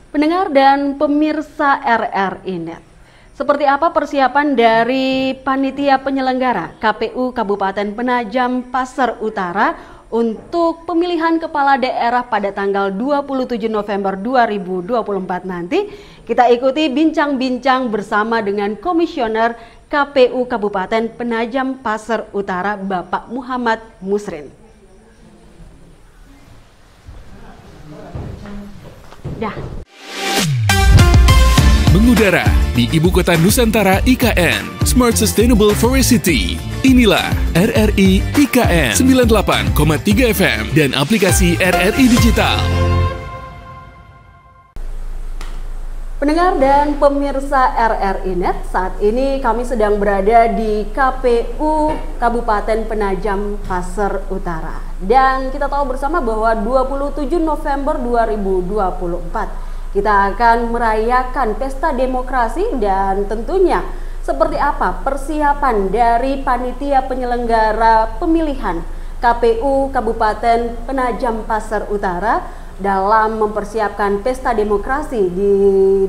Pendengar dan pemirsa RRI Net, seperti apa persiapan dari panitia penyelenggara KPU Kabupaten Penajam Pasar Utara untuk pemilihan kepala daerah pada tanggal 27 November 2024 nanti? Kita ikuti bincang-bincang bersama dengan Komisioner KPU Kabupaten Penajam Pasar Utara, Bapak Muhammad Musrin. Mengudara di Ibu Kota Nusantara IKN, Smart Sustainable Forest City. Inilah RRI IKN 98,3 FM dan aplikasi RRI Digital. Pendengar dan pemirsa RRI Net, saat ini kami sedang berada di KPU Kabupaten Penajam Pasar Utara. Dan kita tahu bersama bahwa 27 November 2024 kita akan merayakan pesta demokrasi, dan tentunya seperti apa persiapan dari panitia penyelenggara pemilihan KPU Kabupaten Penajam Pasar Utara dalam mempersiapkan pesta demokrasi di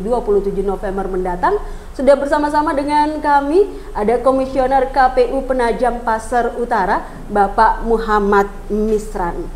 27 November mendatang. Sudah bersama-sama dengan kami ada Komisioner KPU Penajam Pasar Utara, Bapak Muhammad Musrin.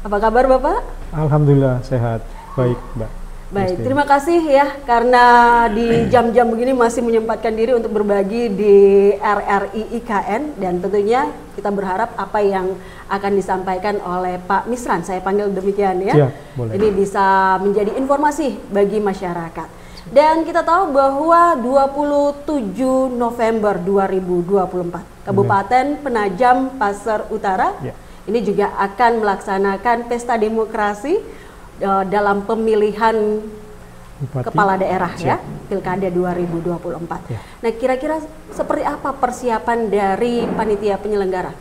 Apa kabar Bapak? Alhamdulillah sehat, baik Mbak. Baik, terima kasih ya karena di jam-jam begini masih menyempatkan diri untuk berbagi di RRI IKN, dan tentunya kita berharap apa yang akan disampaikan oleh Pak Musrin, saya panggil demikian ya, boleh. Ini bisa menjadi informasi bagi masyarakat. Dan kita tahu bahwa 27 November 2024 Kabupaten Penajam Pasar Utara ini juga akan melaksanakan pesta demokrasi dalam pemilihan Bupati, kepala daerah ya, Pilkada 2024. Nah, kira-kira seperti apa persiapan dari panitia penyelenggara?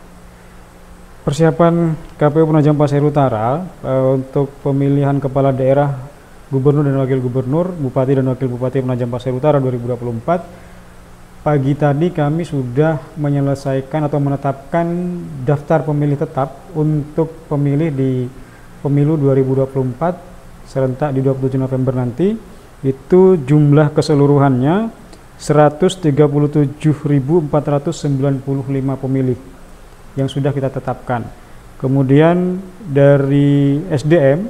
Persiapan KPU Penajam Pasar Utara untuk pemilihan kepala daerah, gubernur dan wakil gubernur, bupati dan wakil bupati Penajam Pasar Utara 2024. Pagi tadi kami sudah menyelesaikan atau menetapkan daftar pemilih tetap untuk pemilih di Pemilu 2024 serentak di 27 November nanti. Itu jumlah keseluruhannya 137.495 pemilih yang sudah kita tetapkan. Kemudian dari SDM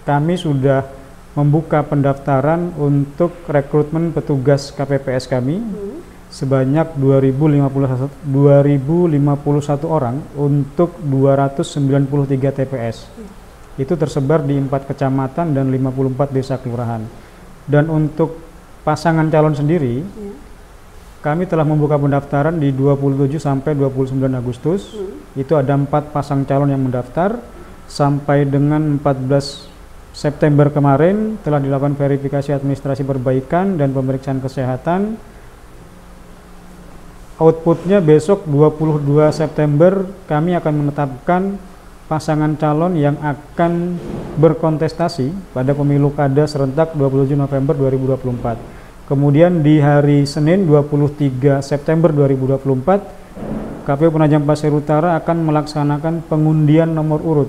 kami sudah membuka pendaftaran untuk rekrutmen petugas KPPS kami sebanyak 2.051 orang untuk 293 TPS. Itu tersebar di 4 kecamatan dan 54 desa kelurahan. Dan untuk pasangan calon sendiri, kami telah membuka pendaftaran di 27 sampai 29 Agustus. Itu ada 4 pasang calon yang mendaftar. Sampai dengan 14 September kemarin telah dilakukan verifikasi administrasi perbaikan dan pemeriksaan kesehatan. Outputnya besok 22 September kami akan menetapkan pasangan calon yang akan berkontestasi pada pemilu kada serentak 27 November 2024. Kemudian di hari Senin 23 September 2024 KPU Penajam Pasar Utara akan melaksanakan pengundian nomor urut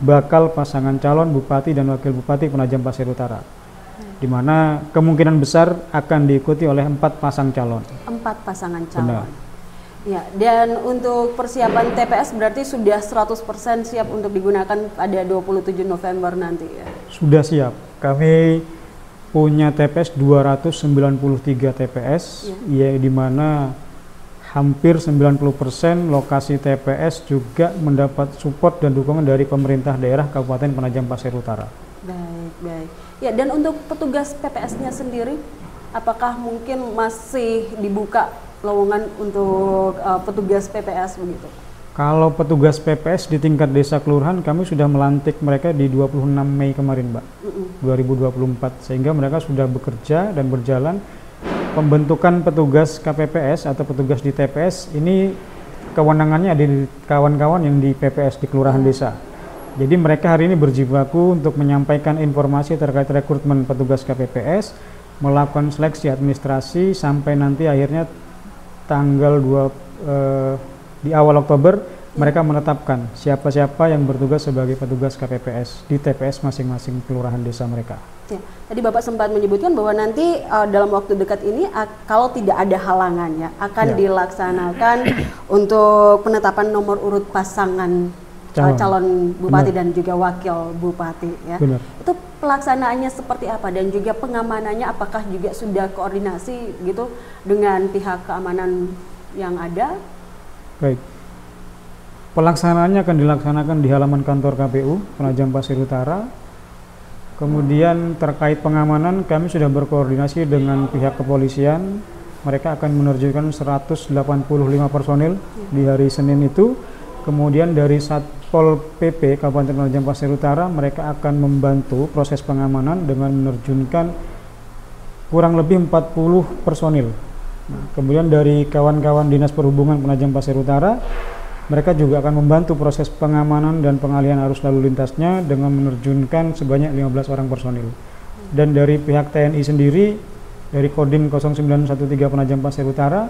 bakal pasangan calon bupati dan wakil bupati Penajam Pasar Utara, di mana kemungkinan besar akan diikuti oleh 4 pasang calon. 4 pasangan calon. Ya, dan untuk persiapan TPS berarti sudah 100% siap untuk digunakan pada 27 November nanti ya? Sudah siap. Kami punya TPS 293 TPS, ya, di mana hampir 90% lokasi TPS juga mendapat support dan dukungan dari pemerintah daerah Kabupaten Penajam Pasar Utara. Baik. Ya, dan untuk petugas PPS-nya sendiri, apakah mungkin masih dibuka lowongan untuk petugas PPS begitu? Kalau petugas PPS di tingkat desa kelurahan kami sudah melantik mereka di 26 Mei kemarin, Mbak, 2024, sehingga mereka sudah bekerja dan berjalan. Pembentukan petugas KPPS atau petugas di TPS ini kewenangannya ada di kawan-kawan yang di PPS di kelurahan desa. Jadi mereka hari ini berjibaku untuk menyampaikan informasi terkait rekrutmen petugas KPPS, melakukan seleksi administrasi sampai nanti akhirnya tanggal di awal Oktober mereka menetapkan siapa-siapa yang bertugas sebagai petugas KPPS di TPS masing-masing kelurahan desa mereka. Ya, tadi Bapak sempat menyebutkan bahwa nanti dalam waktu dekat ini kalau tidak ada halangan ya akan dilaksanakan untuk penetapan nomor urut pasangan calon bupati dan juga wakil bupati ya. Benar. Itu pelaksanaannya seperti apa dan juga pengamanannya apakah juga sudah koordinasi gitu dengan pihak keamanan yang ada? Baik. Pelaksanaannya akan dilaksanakan di halaman kantor KPU Penajam Pasir Utara. Kemudian terkait pengamanan kami sudah berkoordinasi dengan pihak kepolisian. Mereka akan menerjunkan 185 personil di hari Senin itu. Kemudian dari Satpol PP Kabupaten Penajam Pasir Utara mereka akan membantu proses pengamanan dengan menerjunkan kurang lebih 40 personil. Nah, kemudian dari kawan-kawan Dinas Perhubungan Penajam Pasir Utara mereka juga akan membantu proses pengamanan dan pengalihan arus lalu lintasnya dengan menerjunkan sebanyak 15 orang personil. Dan dari pihak TNI sendiri, dari Kodim 0913 Penajam Pasir Utara,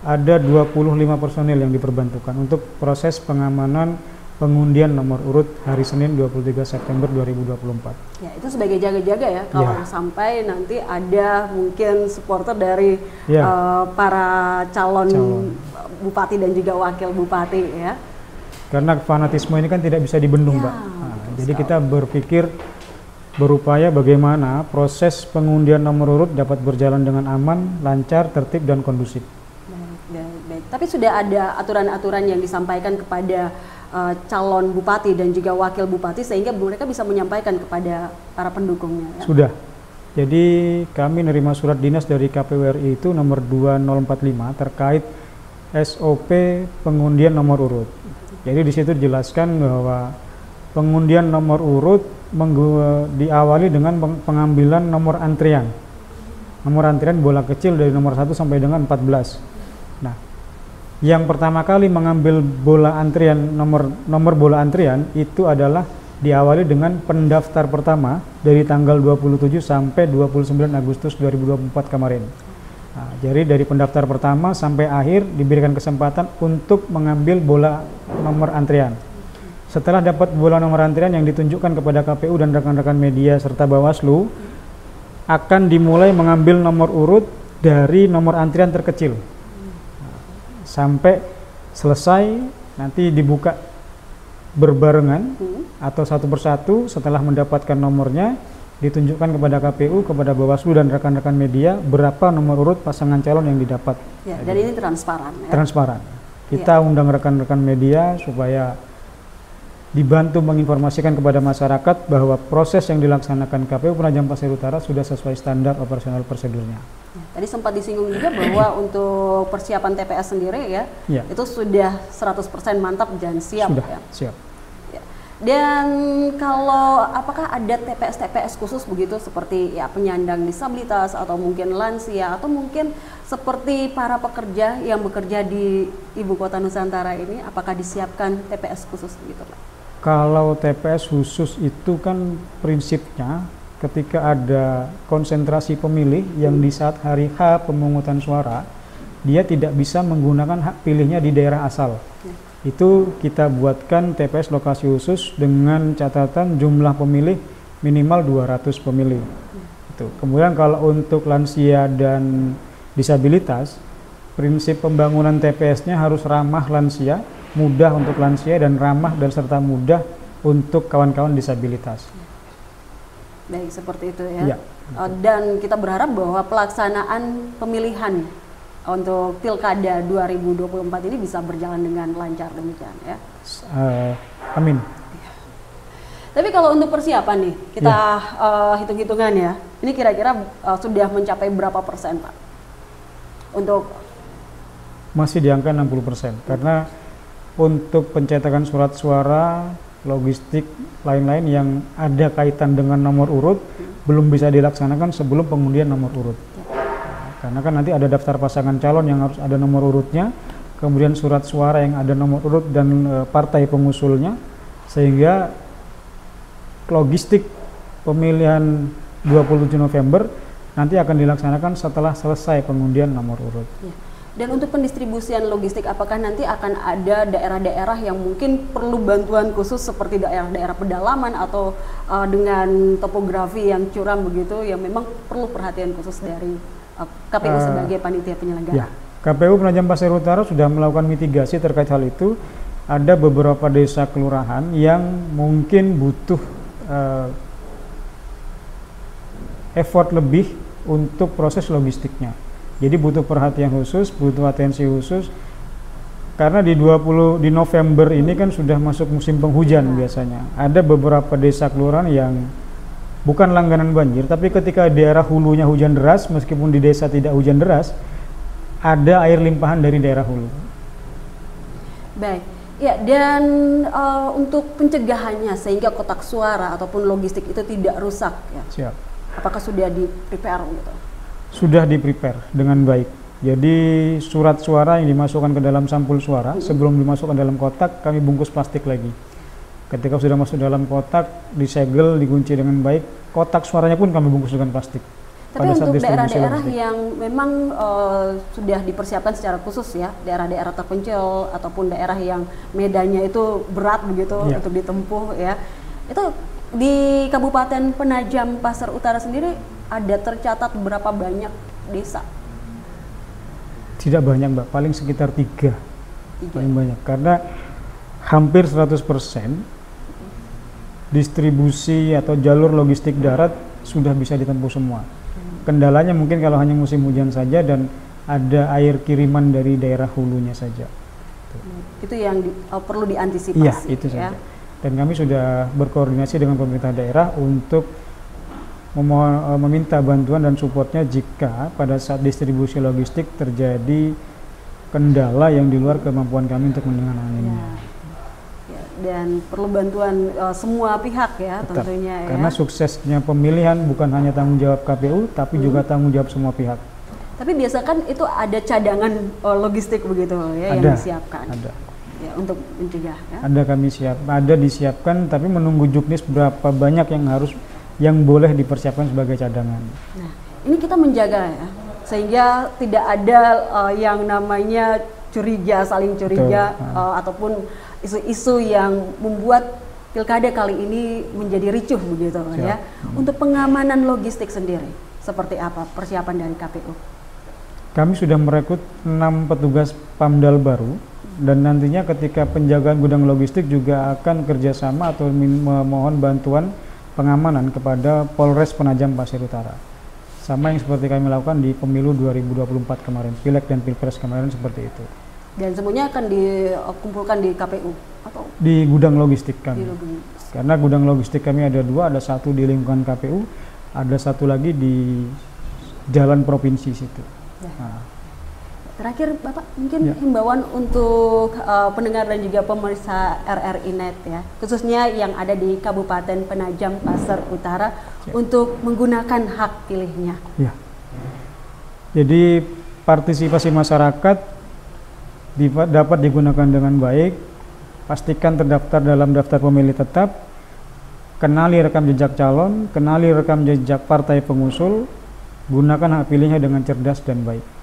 ada 25 personil yang diperbantukan untuk proses pengamanan pengundian nomor urut hari Senin 23 September 2024. Ya, itu sebagai jaga-jaga ya, kalau sampai nanti ada mungkin supporter dari para calon bupati dan juga wakil bupati ya. Karena fanatisme ini kan tidak bisa dibendung, Mbak. Nah, jadi kita berpikir berupaya bagaimana proses pengundian nomor urut dapat berjalan dengan aman, lancar, tertib dan kondusif. Baik. Tapi sudah ada aturan-aturan yang disampaikan kepada calon bupati dan juga wakil bupati sehingga mereka bisa menyampaikan kepada para pendukungnya ya? Sudah. Jadi kami menerima surat dinas dari KPU RI itu nomor 2045 terkait SOP pengundian nomor urut. Jadi di situ dijelaskan bahwa pengundian nomor urut diawali dengan pengambilan nomor antrian. Nomor antrian bola kecil dari nomor 1 sampai dengan 14. Nah, yang pertama kali mengambil bola antrian nomor bola antrian itu adalah diawali dengan pendaftar pertama dari tanggal 27 sampai 29 Agustus 2024 kemarin. Nah, jadi dari pendaftar pertama sampai akhir diberikan kesempatan untuk mengambil bola nomor antrian. Setelah dapat bola nomor antrian yang ditunjukkan kepada KPU dan rekan-rekan media serta Bawaslu, akan dimulai mengambil nomor urut dari nomor antrian terkecil. Sampai selesai nanti dibuka berbarengan atau satu persatu setelah mendapatkan nomornya ditunjukkan kepada KPU, kepada Bawaslu dan rekan-rekan media berapa nomor urut pasangan calon yang didapat. Ya, dan ini transparan ya? Transparan. Kita undang rekan-rekan media supaya dibantu menginformasikan kepada masyarakat bahwa proses yang dilaksanakan KPU Penajam Pasir Utara sudah sesuai standar operasional prosedurnya. Tadi sempat disinggung juga bahwa untuk persiapan TPS sendiri ya, itu sudah 100% mantap dan siap. Sudah, ya. siap. Ya. Dan kalau apakah ada TPS khusus begitu seperti ya penyandang disabilitas atau mungkin lansia atau mungkin seperti para pekerja yang bekerja di Ibu Kota Nusantara ini, apakah disiapkan TPS khusus begitu Pak? Kalau TPS khusus itu kan prinsipnya ketika ada konsentrasi pemilih yang di saat hari H pemungutan suara, dia tidak bisa menggunakan hak pilihnya di daerah asal. Itu kita buatkan TPS lokasi khusus dengan catatan jumlah pemilih minimal 200 pemilih. Itu. Kemudian kalau untuk lansia dan disabilitas, prinsip pembangunan TPS-nya harus ramah lansia, mudah untuk lansia dan ramah dan serta mudah untuk kawan-kawan disabilitas. Baik, seperti itu ya. Dan kita berharap bahwa pelaksanaan pemilihan untuk Pilkada 2024 ini bisa berjalan dengan lancar demikian ya. Amin. Tapi kalau untuk persiapan nih, kita hitung-hitungan ya. Ini kira-kira sudah mencapai berapa persen Pak? Untuk masih di angka 60%, karena untuk pencetakan surat suara, logistik lain-lain yang ada kaitan dengan nomor urut belum bisa dilaksanakan sebelum pengundian nomor urut. Karena kan nanti ada daftar pasangan calon yang harus ada nomor urutnya, kemudian surat suara yang ada nomor urut dan partai pengusulnya, sehingga logistik pemilihan 27 November nanti akan dilaksanakan setelah selesai pengundian nomor urut. Dan untuk pendistribusian logistik, apakah nanti akan ada daerah-daerah yang mungkin perlu bantuan khusus seperti daerah-daerah pedalaman atau dengan topografi yang curam begitu, yang memang perlu perhatian khusus dari KPU sebagai panitia penyelenggara? Ya, KPU Penajam Pasir Utara sudah melakukan mitigasi terkait hal itu. Ada beberapa desa kelurahan yang mungkin butuh effort lebih untuk proses logistiknya. Jadi butuh perhatian khusus, butuh atensi khusus, karena di November ini kan sudah masuk musim penghujan biasanya. Ada beberapa desa kelurahan yang bukan langganan banjir, tapi ketika daerah hulunya hujan deras, meskipun di desa tidak hujan deras, ada air limpahan dari daerah hulu. Baik, ya, dan untuk pencegahannya sehingga kotak suara ataupun logistik itu tidak rusak, ya. Siap. Apakah sudah di-prepare gitu? Sudah di-prepare dengan baik. Jadi surat suara yang dimasukkan ke dalam sampul suara, sebelum dimasukkan dalam kotak, kami bungkus plastik lagi. Ketika sudah masuk dalam kotak, disegel, dikunci dengan baik, kotak suaranya pun kami bungkus dengan plastik. Tapi untuk daerah-daerah yang memang sudah dipersiapkan secara khusus ya, daerah-daerah terpencil ataupun daerah yang medannya itu berat begitu untuk ditempuh ya, itu di Kabupaten Penajam Pasir Utara sendiri ada tercatat berapa banyak desa? Tidak banyak, Mbak, paling sekitar 3. Paling banyak, karena hampir 100% distribusi atau jalur logistik darat sudah bisa ditempuh semua. Kendalanya mungkin kalau hanya musim hujan saja dan ada air kiriman dari daerah hulunya saja. Itu yang perlu diantisipasi. Iya, itu saja. Dan kami sudah berkoordinasi dengan pemerintah daerah untuk meminta bantuan dan supportnya jika pada saat distribusi logistik terjadi kendala yang di luar kemampuan kami untuk menanganinya. Ya, dan perlu bantuan semua pihak ya. Tetap, tentunya ya. Karena suksesnya pemilihan bukan hanya tanggung jawab KPU tapi juga tanggung jawab semua pihak. Tapi biasa kan itu ada cadangan logistik begitu ya, yang disiapkan. Ada. Ya, untuk mencegah ya. Ada disiapkan, tapi menunggu juknis berapa banyak yang boleh dipersiapkan sebagai cadangan. Nah, ini kita menjaga ya, sehingga tidak ada yang namanya curiga, saling curiga, ataupun isu-isu yang membuat pilkada kali ini menjadi ricuh begitu ya. Untuk pengamanan logistik sendiri, seperti apa persiapan dari KPU? Kami sudah merekrut 6 petugas PAMDAL baru, dan nantinya ketika penjagaan gudang logistik juga akan kerjasama atau memohon bantuan pengamanan kepada Polres Penajam Pasir Utara. Sama yang seperti kami lakukan di pemilu 2024 kemarin, Pileg dan Pilpres kemarin seperti itu. Dan semuanya akan dikumpulkan di KPU atau di gudang logistik kami. Karena gudang logistik kami ada 2, ada 1 di lingkungan KPU, ada 1 lagi di jalan provinsi situ. Ya. Nah. Terakhir Bapak, mungkin himbauan untuk pendengar dan juga pemirsa RRI Net ya, khususnya yang ada di Kabupaten Penajam Pasir Utara untuk menggunakan hak pilihnya. Ya. Jadi partisipasi masyarakat dapat digunakan dengan baik, pastikan terdaftar dalam daftar pemilih tetap, kenali rekam jejak calon, kenali rekam jejak partai pengusul, gunakan hak pilihnya dengan cerdas dan baik.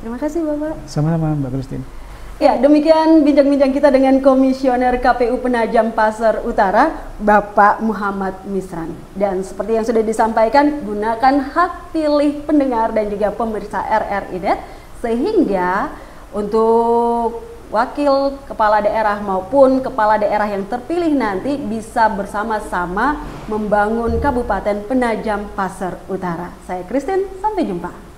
Terima kasih Bapak. Sama-sama Mbak Christine. Ya, demikian bincang-bincang kita dengan Komisioner KPU Penajam Pasir Utara, Bapak Muhammad Misran. Dan seperti yang sudah disampaikan, gunakan hak pilih pendengar dan juga pemirsa RRI Net, sehingga untuk wakil kepala daerah maupun kepala daerah yang terpilih nanti bisa bersama-sama membangun Kabupaten Penajam Pasir Utara. Saya Christine, sampai jumpa.